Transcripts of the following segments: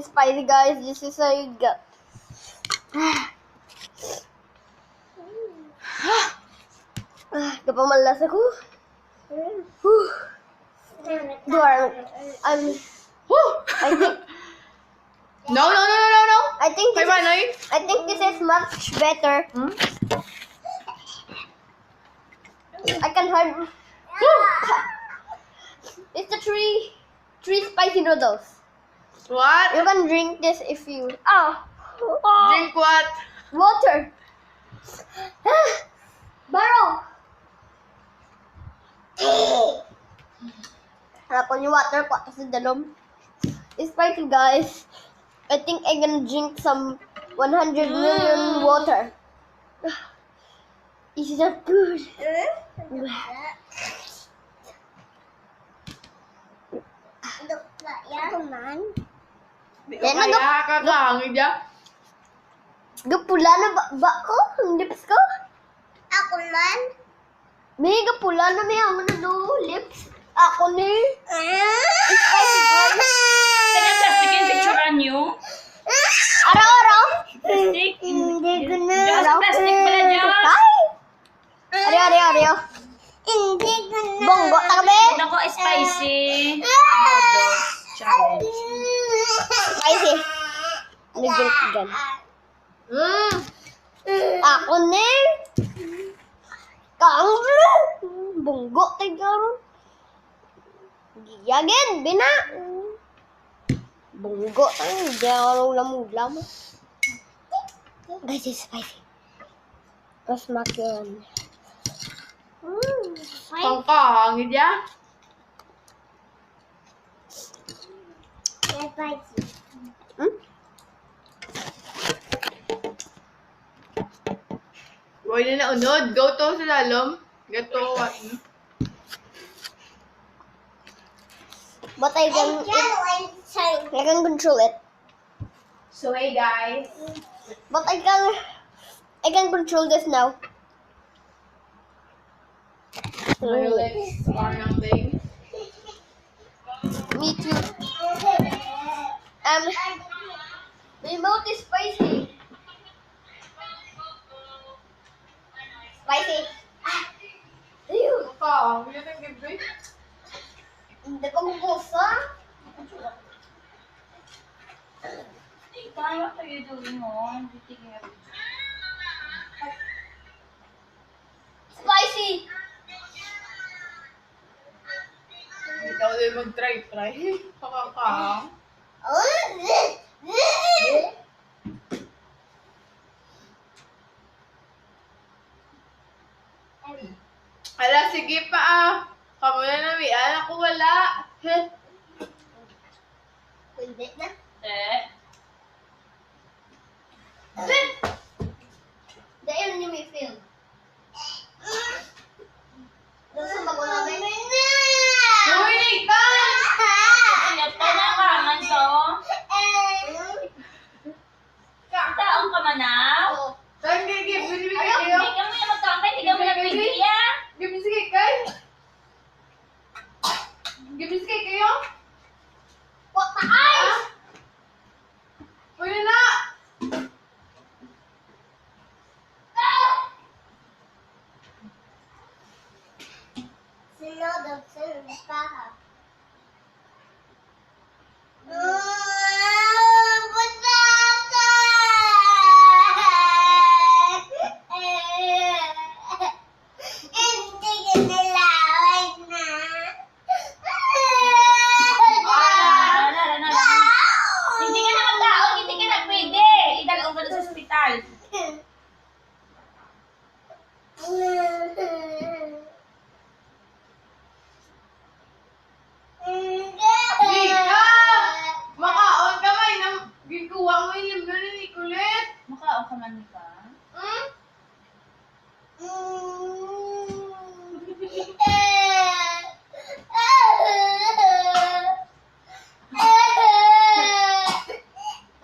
spicy, guys. This is a good. Kapamalas ako. I think. No. I think Kay this. Manoy? I think this is much better. I can hard. It's the three spicy noodles. What? You can drink this if you. Drink what? Water. Baro. Ako yung water ko sa dalom. It's spicy, guys. I think I'm gonna drink some 100 million water. Is that good? Di ko kaya kakahangin niya. Gapula na ba ko? Ang lips ko? Ako man. May gapula na may ang ano lips. Ako ni. Kaya plastikin picturean nyo. Araw-araw. Plastic. Hindi ko na. Just plastic pala dyan. Ari. Hindi ko na. Bonggo tabi. Nako, spicy. Noodles challenge. Spicy. Nag-drink gan. Ako ni. Kang bonggo tayo. Giyagin, bina. Bonggo tayo. Diyan lam-lam. Guys, it's spicy. Mas makin. Kakahangin niya. Spicy. Huwag na naunod. Go to sa lalom. Get to what? But I can control it. So hey guys. But I can control this now. My lips are numbing. Me too. The mouth is spicy. Spicy. Ew. Kakahangin niya ng gabi. Hindi ko mabusa. Kaya kayo doing mo. Titigil. Spicy. Ikaw din mag-try. Kakahang. Ala, sige pa Kamu na namian. Ako wala. Hindi na. Dahil niyo may film. Doon sa bago namin. Uy, Nathan! Ingat ka na, kangan so. Taong ka man na. Saan kayo? Give me Ayaw, kayo. hindi ka mo yung magkakay. Hindi ka mo nagbibigya. Give me sige kayo. Give me sige kayo. What the eyes? Pwede na. Sunod ang sunod pa ha. Hindi ka nalawag na. Hindi ka na magkaon. Hindi ka na pwede. Idalong ka na sa ospital. Ika! Makaon ka may nang gikuha mo yung libro ni Nicolette. Makaon ka man ka.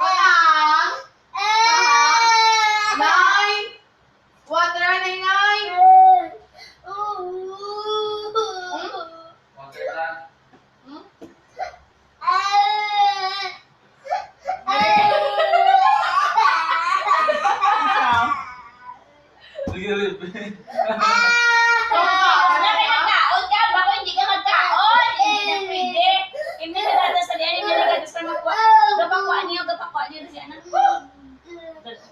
Kahang! Nay! Water na nay! Wala kayo nagkaon ka, bako hindi ka magkaon. Hindi na pwede. Hindi na dadasalian, hindi na dadasalian magkuha. Gapakuha niyo si anak.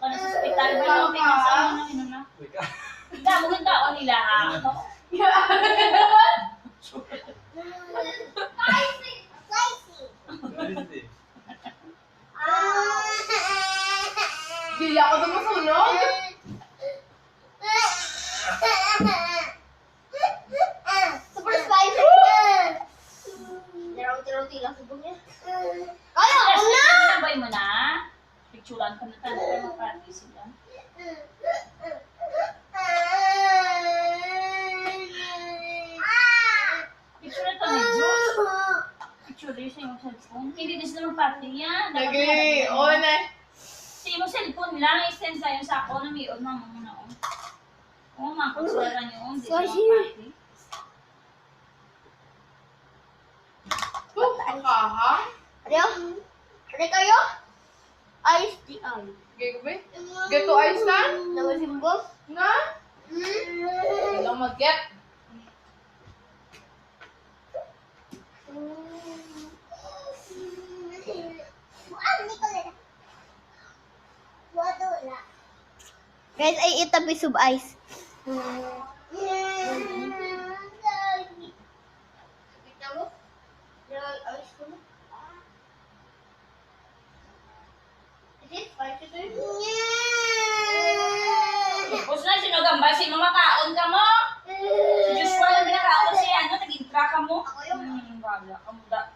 Ano sa hospital ba yung pinasa mo na? Hindi mo ganda o nila ha. Hindi ako doon masunog. Super spicy. Tirong-tirong tila sa bunga. Kaya ko na! Sabay mo na. Picturean ko na tayo kayo mag-practice sila. Picture ito ni Diyos. Picture yun sa iyong cellphone. Hindi din sila mag-party yan. Lagi. Oo na. Sa iyong cellphone lang, i-send sa iyong sako na may on na muna. Oo, makakonsularan nyo. Hindi sila mag-party. Kahang. Ano? Ano kayo? Ice tea ay. Gagabi? Get to Iceland? Namasimbo? Nga? Walang mag-get. Guys, I eat a piece of ice. Is it spicy to you? Tapos na, sinugambay si mama kaon ka mo. Si Joshua lang binakaon siya, ano, nag-intra ka mo. Ako yun. Wala ka mo da.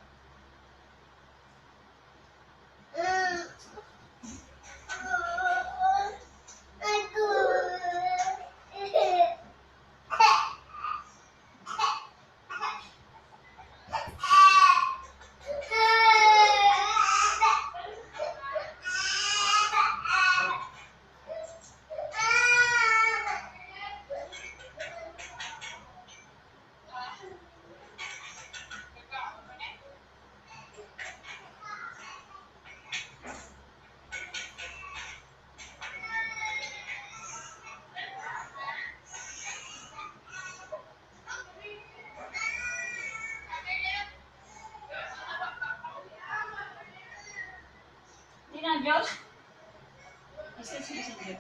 Hindi na, Josh. Sige.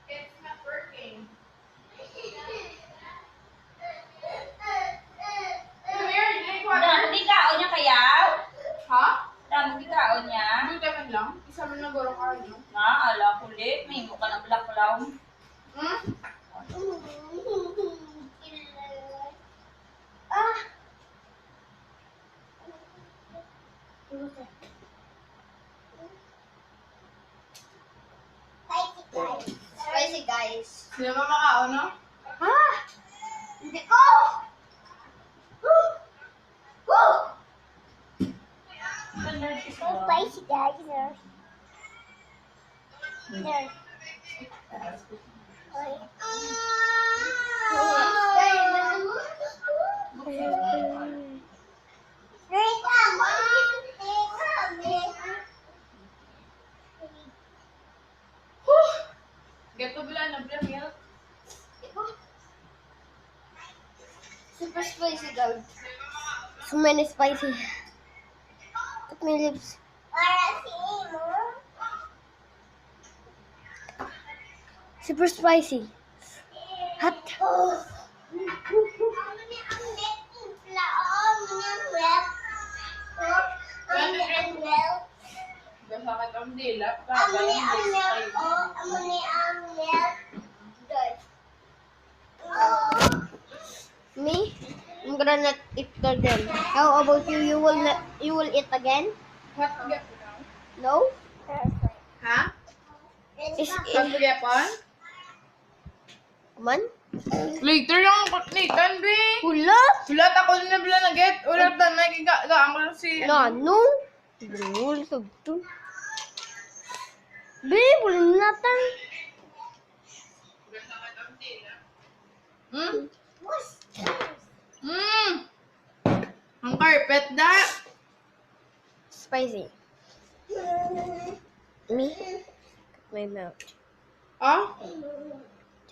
It's not working. Come here, drink water. Hindi kaon niya kayaw. Ha? Hindi kaon niya. Hindi naman lang. Isa man lang garo ka, no? Ala kulit. May mukha ng black clown. Hmm? Spicy, guys. Sino ba makaon, no? Ha? Hindi ko! Spicy, guys. There. Get to bila na bila milk. Super spicy, guys. So many spicy. At my lips. Super spicy. Hot. Basakit ang dila. Kaya yung Me? I'm gonna not eat again. How about you? You will eat again? What get No? Ha? Is Pagpagyapan? Come on. Later yung Nathan, be. Hula? Ulat ako na bila na get. Ulat na nagigaan ko lang si... No. Brul, sabto. Be, wala natin. Hmm? Ang carpet da. Spicy. Me? My mouth. Ah?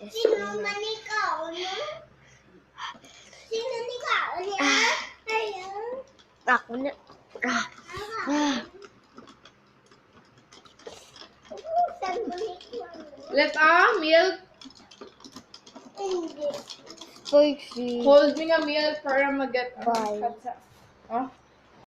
Just Sino my mouth. man ikaw, no? Sino ikaw, no? Ayun. Ako na. Saan mo ikaw? Let milk. Hindi. Spicy. Hold me nga milk para mag-get. Bye. Ah?